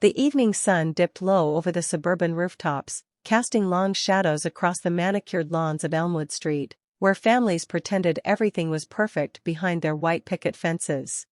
The evening sun dipped low over the suburban rooftops, casting long shadows across the manicured lawns of Elmwood Street, where families pretended everything was perfect behind their white picket fences.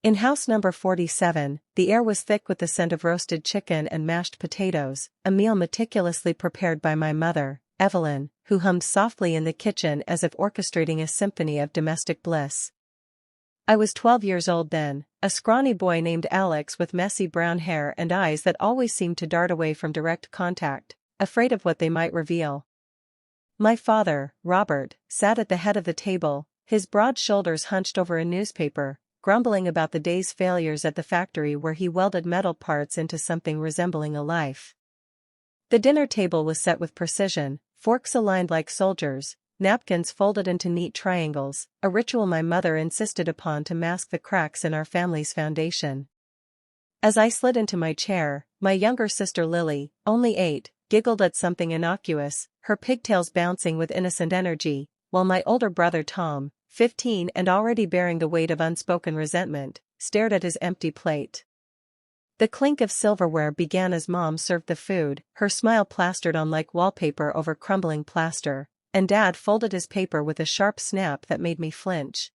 In house number 47, the air was thick with the scent of roasted chicken and mashed potatoes, a meal meticulously prepared by my mother, Evelyn, who hummed softly in the kitchen as if orchestrating a symphony of domestic bliss. I was 12 years old then, a scrawny boy named Alex with messy brown hair and eyes that always seemed to dart away from direct contact, afraid of what they might reveal. My father, Robert, sat at the head of the table, his broad shoulders hunched over a newspaper, grumbling about the day's failures at the factory where he welded metal parts into something resembling a life. The dinner table was set with precision, forks aligned like soldiers, napkins folded into neat triangles, a ritual my mother insisted upon to mask the cracks in our family's foundation. As I slid into my chair, my younger sister Lily, only 8, giggled at something innocuous, her pigtails bouncing with innocent energy, while my older brother Tom, 15 and already bearing the weight of unspoken resentment, stared at his empty plate. The clink of silverware began as Mom served the food, her smile plastered on like wallpaper over crumbling plaster, and Dad folded his paper with a sharp snap that made me flinch.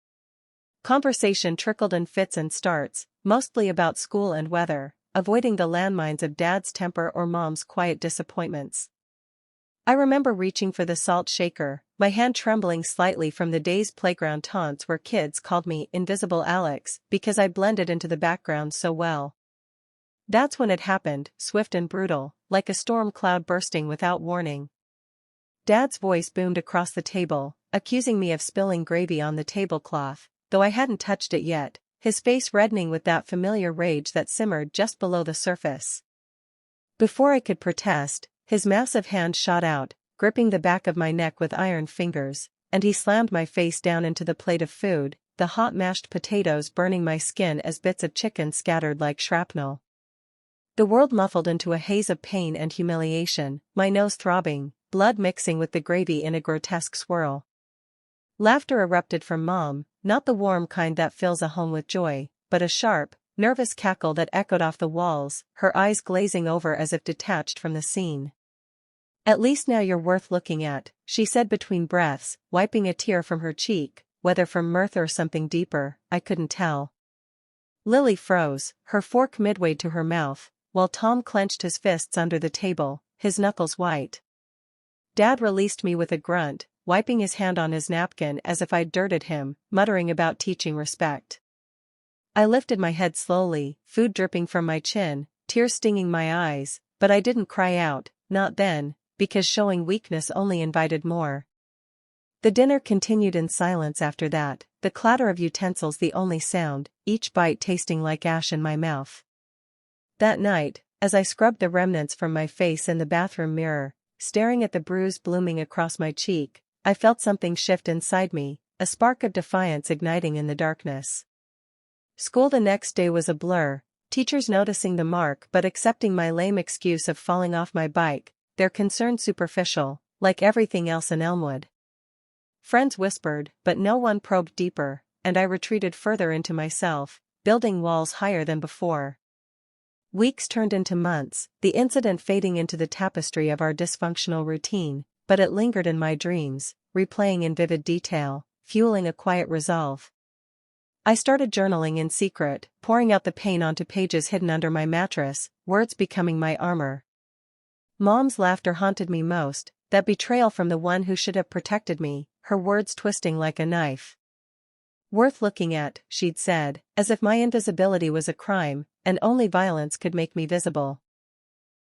Conversation trickled in fits and starts, mostly about school and weather, avoiding the landmines of Dad's temper or Mom's quiet disappointments. I remember reaching for the salt shaker, my hand trembling slightly from the day's playground taunts where kids called me Invisible Alex because I blended into the background so well. That's when it happened, swift and brutal, like a storm cloud bursting without warning. Dad's voice boomed across the table, accusing me of spilling gravy on the tablecloth, though I hadn't touched it yet, his face reddening with that familiar rage that simmered just below the surface. Before I could protest, his massive hand shot out, gripping the back of my neck with iron fingers, and he slammed my face down into the plate of food, the hot mashed potatoes burning my skin as bits of chicken scattered like shrapnel. The world muffled into a haze of pain and humiliation, my nose throbbing, blood mixing with the gravy in a grotesque swirl. Laughter erupted from Mom, not the warm kind that fills a home with joy, but a sharp, nervous cackle that echoed off the walls, her eyes glazing over as if detached from the scene. "At least now you're worth looking at," she said between breaths, wiping a tear from her cheek, whether from mirth or something deeper, I couldn't tell. Lily froze, her fork midway to her mouth, while Tom clenched his fists under the table, his knuckles white. Dad released me with a grunt, wiping his hand on his napkin as if I'd dirted him, muttering about teaching respect. I lifted my head slowly, food dripping from my chin, tears stinging my eyes, but I didn't cry out, not then, because showing weakness only invited more. The dinner continued in silence after that, the clatter of utensils the only sound, each bite tasting like ash in my mouth. That night, as I scrubbed the remnants from my face in the bathroom mirror, staring at the bruise blooming across my cheek, I felt something shift inside me, a spark of defiance igniting in the darkness. School the next day was a blur, teachers noticing the mark but accepting my lame excuse of falling off my bike, their concern superficial, like everything else in Elmwood. Friends whispered, but no one probed deeper, and I retreated further into myself, building walls higher than before. Weeks turned into months, the incident fading into the tapestry of our dysfunctional routine, but it lingered in my dreams, replaying in vivid detail, fueling a quiet resolve. I started journaling in secret, pouring out the pain onto pages hidden under my mattress, words becoming my armor. Mom's laughter haunted me most, that betrayal from the one who should have protected me, her words twisting like a knife. "Worth looking at," she'd said, as if my invisibility was a crime, and only violence could make me visible.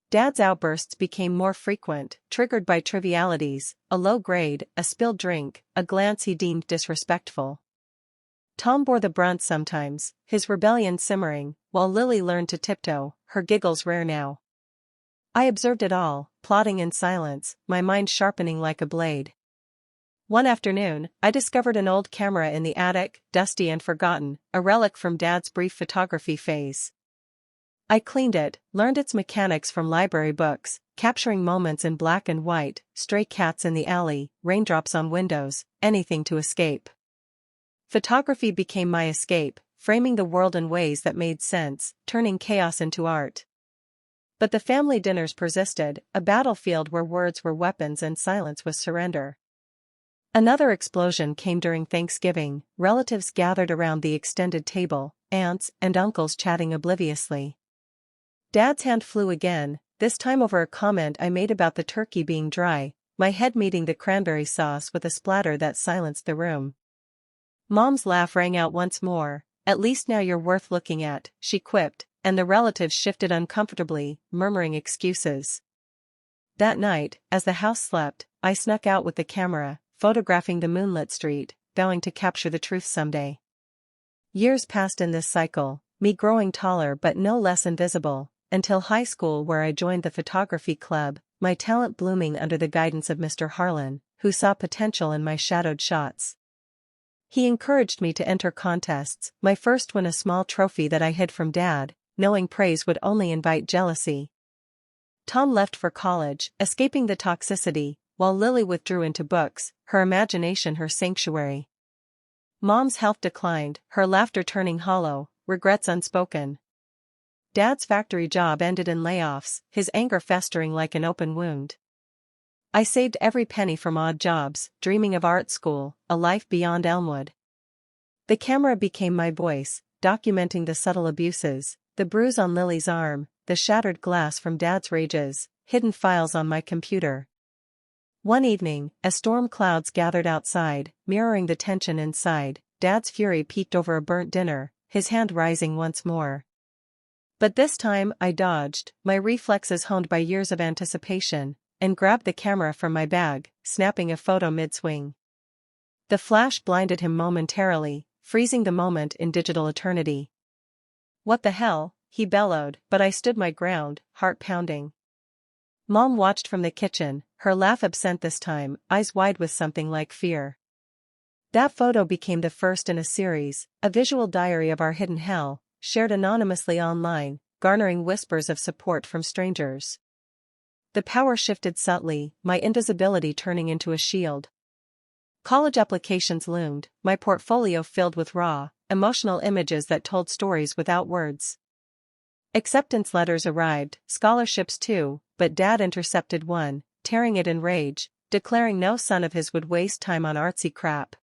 Dad's outbursts became more frequent, triggered by trivialities, a low grade, a spilled drink, a glance he deemed disrespectful. Tom bore the brunt sometimes, his rebellion simmering, while Lily learned to tiptoe, her giggles rare now. I observed it all, plotting in silence, my mind sharpening like a blade. One afternoon, I discovered an old camera in the attic, dusty and forgotten, a relic from Dad's brief photography phase. I cleaned it, learned its mechanics from library books, capturing moments in black and white, stray cats in the alley, raindrops on windows, anything to escape. Photography became my escape, framing the world in ways that made sense, turning chaos into art. But the family dinners persisted, a battlefield where words were weapons and silence was surrender. Another explosion came during Thanksgiving, relatives gathered around the extended table, aunts and uncles chatting obliviously. Dad's hand flew again, this time over a comment I made about the turkey being dry, my head meeting the cranberry sauce with a splatter that silenced the room. Mom's laugh rang out once more. "At least now you're worth looking at," she quipped, and the relatives shifted uncomfortably, murmuring excuses. That night, as the house slept, I snuck out with the camera, photographing the moonlit street, vowing to capture the truth someday. Years passed in this cycle, me growing taller but no less invisible, until high school where I joined the photography club, my talent blooming under the guidance of Mr. Harlan, who saw potential in my shadowed shots. He encouraged me to enter contests, my first win a small trophy that I hid from Dad, knowing praise would only invite jealousy. Tom left for college, escaping the toxicity, while Lily withdrew into books, her imagination her sanctuary. Mom's health declined, her laughter turning hollow, regrets unspoken. Dad's factory job ended in layoffs, his anger festering like an open wound. I saved every penny from odd jobs, dreaming of art school, a life beyond Elmwood. The camera became my voice, documenting the subtle abuses, the bruise on Lily's arm, the shattered glass from Dad's rages, hidden files on my computer. One evening, as storm clouds gathered outside, mirroring the tension inside, Dad's fury peaked over a burnt dinner, his hand rising once more. But this time I dodged, my reflexes honed by years of anticipation, and grabbed the camera from my bag, snapping a photo mid-swing. The flash blinded him momentarily, freezing the moment in digital eternity. "What the hell?" he bellowed, but I stood my ground, heart pounding. Mom watched from the kitchen, her laugh absent this time, eyes wide with something like fear. That photo became the first in a series, a visual diary of our hidden hell, shared anonymously online, garnering whispers of support from strangers. The power shifted subtly, my invisibility turning into a shield. College applications loomed, my portfolio filled with raw, emotional images that told stories without words. Acceptance letters arrived, scholarships too, but Dad intercepted one, tearing it in rage, declaring no son of his would waste time on artsy crap.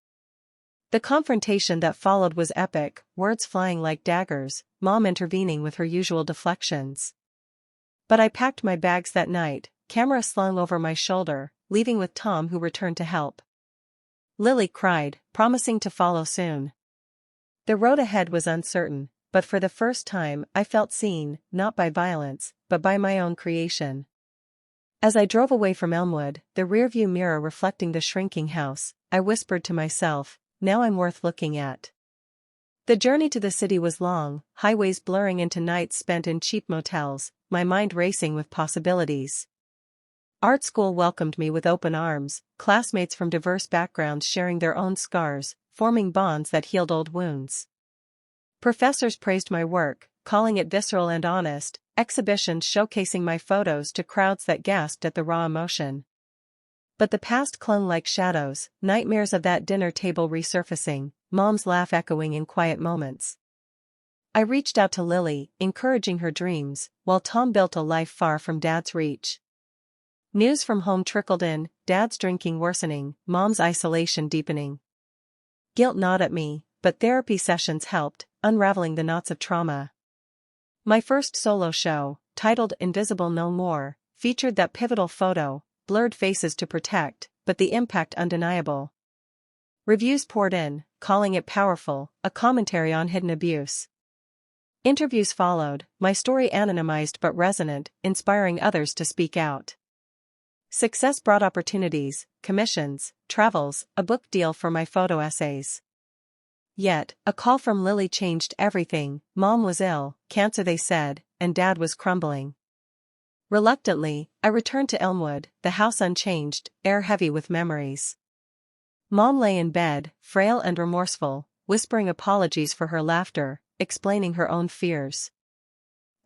The confrontation that followed was epic, words flying like daggers, Mom intervening with her usual deflections. But I packed my bags that night, camera slung over my shoulder, leaving with Tom who returned to help. Lily cried, promising to follow soon. The road ahead was uncertain, but for the first time I felt seen, not by violence, but by my own creation. As I drove away from Elmwood, the rearview mirror reflecting the shrinking house, I whispered to myself, "Now I'm worth looking at." The journey to the city was long, highways blurring into nights spent in cheap motels, my mind racing with possibilities. Art school welcomed me with open arms, classmates from diverse backgrounds sharing their own scars, forming bonds that healed old wounds. Professors praised my work, calling it visceral and honest, exhibitions showcasing my photos to crowds that gasped at the raw emotion. But the past clung like shadows, nightmares of that dinner table resurfacing, Mom's laugh echoing in quiet moments. I reached out to Lily, encouraging her dreams, while Tom built a life far from Dad's reach. News from home trickled in, Dad's drinking worsening, Mom's isolation deepening. Guilt gnawed at me, but therapy sessions helped, unraveling the knots of trauma. My first solo show, titled Invisible No More, featured that pivotal photo, blurred faces to protect, but the impact undeniable. Reviews poured in, calling it powerful, a commentary on hidden abuse. Interviews followed, my story anonymized but resonant, inspiring others to speak out. Success brought opportunities, commissions, travels, a book deal for my photo essays. Yet, a call from Lily changed everything. Mom was ill, cancer they said, and Dad was crumbling. Reluctantly, I returned to Elmwood, the house unchanged, air heavy with memories. Mom lay in bed, frail and remorseful, whispering apologies for her laughter, explaining her own fears.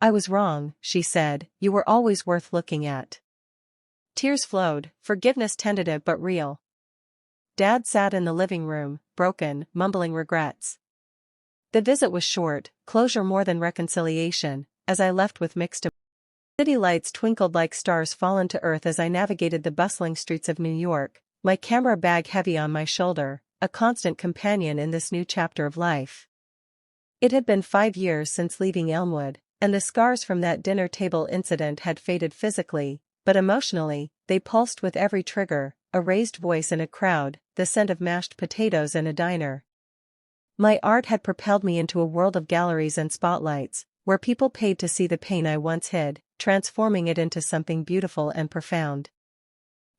"I was wrong," she said, "you were always worth looking at." Tears flowed, forgiveness tentative but real. Dad sat in the living room, broken, mumbling regrets. The visit was short, closure more than reconciliation, as I left with mixed emotions. City lights twinkled like stars fallen to earth as I navigated the bustling streets of New York, my camera bag heavy on my shoulder, a constant companion in this new chapter of life. It had been 5 years since leaving Elmwood, and the scars from that dinner table incident had faded physically, but emotionally, they pulsed with every trigger, a raised voice in a crowd, the scent of mashed potatoes in a diner. My art had propelled me into a world of galleries and spotlights, where people paid to see the pain I once hid, transforming it into something beautiful and profound.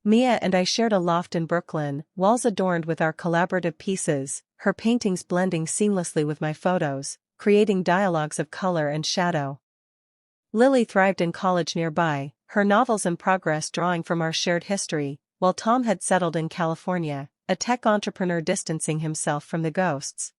Mia and I shared a loft in Brooklyn, walls adorned with our collaborative pieces, her paintings blending seamlessly with my photos, creating dialogues of color and shadow. Lily thrived in college nearby, her novels in progress drawing from our shared history, while Tom had settled in California, a tech entrepreneur distancing himself from the ghosts.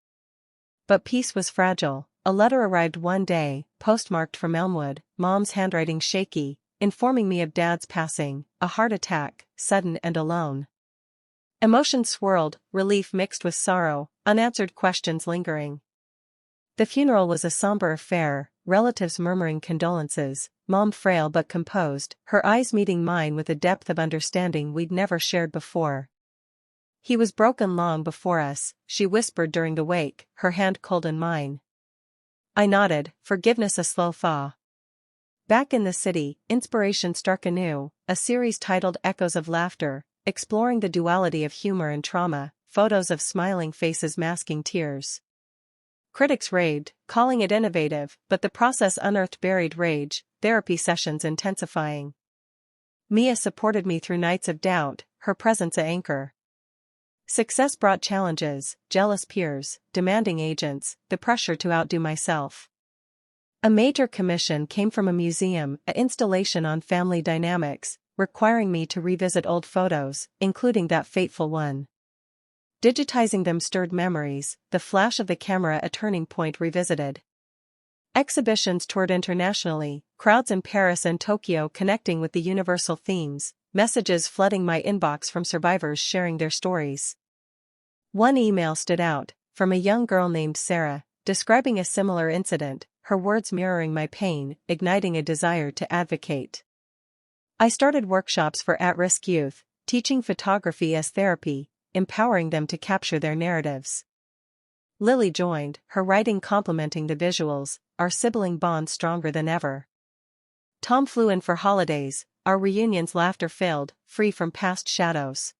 But peace was fragile. A letter arrived one day, postmarked from Elmwood, Mom's handwriting shaky, informing me of Dad's passing, a heart attack, sudden and alone. Emotions swirled, relief mixed with sorrow, unanswered questions lingering. The funeral was a somber affair, relatives murmuring condolences, Mom frail but composed, her eyes meeting mine with a depth of understanding we'd never shared before. He was broken long before us, she whispered during the wake, her hand cold in mine. I nodded, forgiveness a slow thaw. Back in the city, inspiration struck anew, a series titled Echoes of Laughter, exploring the duality of humor and trauma, photos of smiling faces masking tears. Critics raved, calling it innovative, but the process unearthed buried rage, therapy sessions intensifying. Mia supported me through nights of doubt, her presence an anchor. Success brought challenges, jealous peers, demanding agents, the pressure to outdo myself. A major commission came from a museum, an installation on family dynamics, requiring me to revisit old photos, including that fateful one. Digitizing them stirred memories, the flash of the camera a turning point revisited. Exhibitions toured internationally, crowds in Paris and Tokyo connecting with the universal themes, messages flooding my inbox from survivors sharing their stories. One email stood out, from a young girl named Sarah, describing a similar incident, her words mirroring my pain, igniting a desire to advocate. I started workshops for at-risk youth, teaching photography as therapy, empowering them to capture their narratives. Lily joined, her writing complementing the visuals, our sibling bond stronger than ever. Tom flew in for holidays, our reunions laughter-filled, free from past shadows.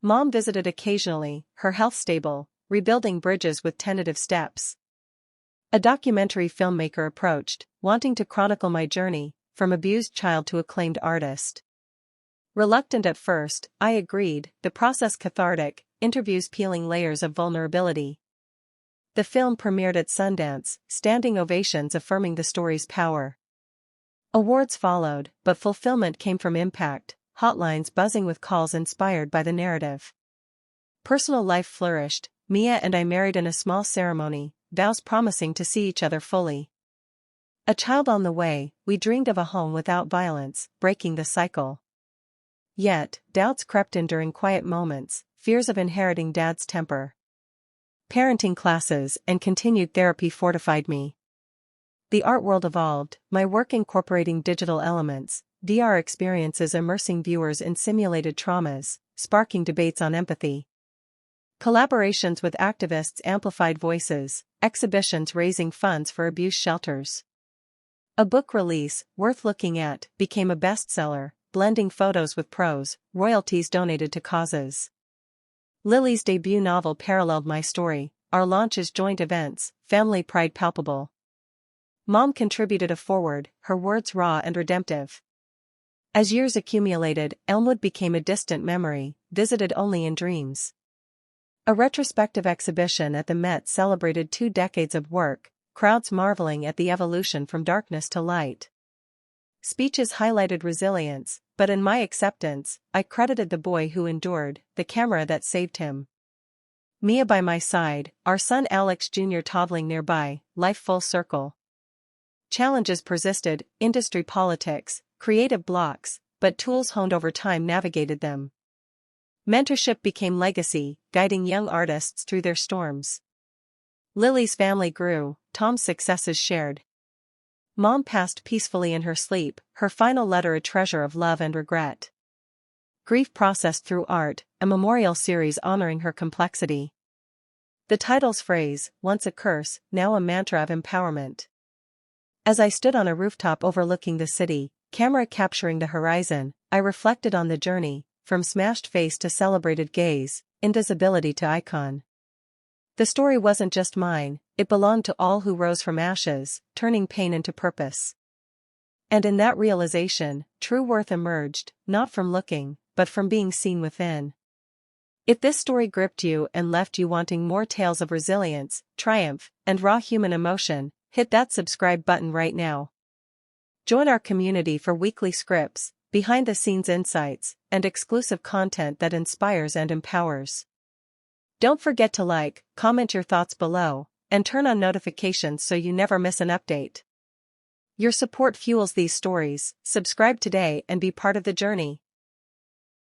Mom visited occasionally, her health stable, rebuilding bridges with tentative steps. A documentary filmmaker approached, wanting to chronicle my journey, from abused child to acclaimed artist. Reluctant at first, I agreed, the process cathartic, interviews peeling layers of vulnerability. The film premiered at Sundance, standing ovations affirming the story's power. Awards followed, but fulfillment came from impact, hotlines buzzing with calls inspired by the narrative. Personal life flourished, Mia and I married in a small ceremony, vows promising to see each other fully. A child on the way, we dreamed of a home without violence, breaking the cycle. Yet, doubts crept in during quiet moments, fears of inheriting Dad's temper. Parenting classes and continued therapy fortified me. The art world evolved, my work incorporating digital elements, VR experiences immersing viewers in simulated traumas, sparking debates on empathy. Collaborations with activists amplified voices, exhibitions raising funds for abuse shelters. A book release, worth looking at, became a bestseller, blending photos with prose, royalties donated to causes. Lily's debut novel paralleled my story, our launches joint events, family pride palpable. Mom contributed a foreword, her words raw and redemptive. As years accumulated, Elmwood became a distant memory, visited only in dreams. A retrospective exhibition at the Met celebrated 2 decades of work, crowds marveling at the evolution from darkness to light. Speeches highlighted resilience, but in my acceptance, I credited the boy who endured, the camera that saved him. Mia by my side, our son Alex Jr. toddling nearby, life full circle. Challenges persisted, industry politics, creative blocks, but tools honed over time navigated them. Mentorship became legacy, guiding young artists through their storms. Lily's family grew, Tom's successes shared. Mom passed peacefully in her sleep, her final letter a treasure of love and regret. Grief processed through art, a memorial series honoring her complexity. The title's phrase, once a curse, now a mantra of empowerment. As I stood on a rooftop overlooking the city, camera capturing the horizon, I reflected on the journey, from smashed face to celebrated gaze, invisibility to icon. The story wasn't just mine, it belonged to all who rose from ashes, turning pain into purpose. And in that realization, true worth emerged, not from looking, but from being seen within. If this story gripped you and left you wanting more tales of resilience, triumph, and raw human emotion, hit that subscribe button right now. Join our community for weekly scripts, behind-the-scenes insights, and exclusive content that inspires and empowers. Don't forget to like, comment your thoughts below, and turn on notifications so you never miss an update. Your support fuels these stories. Subscribe today and be part of the journey.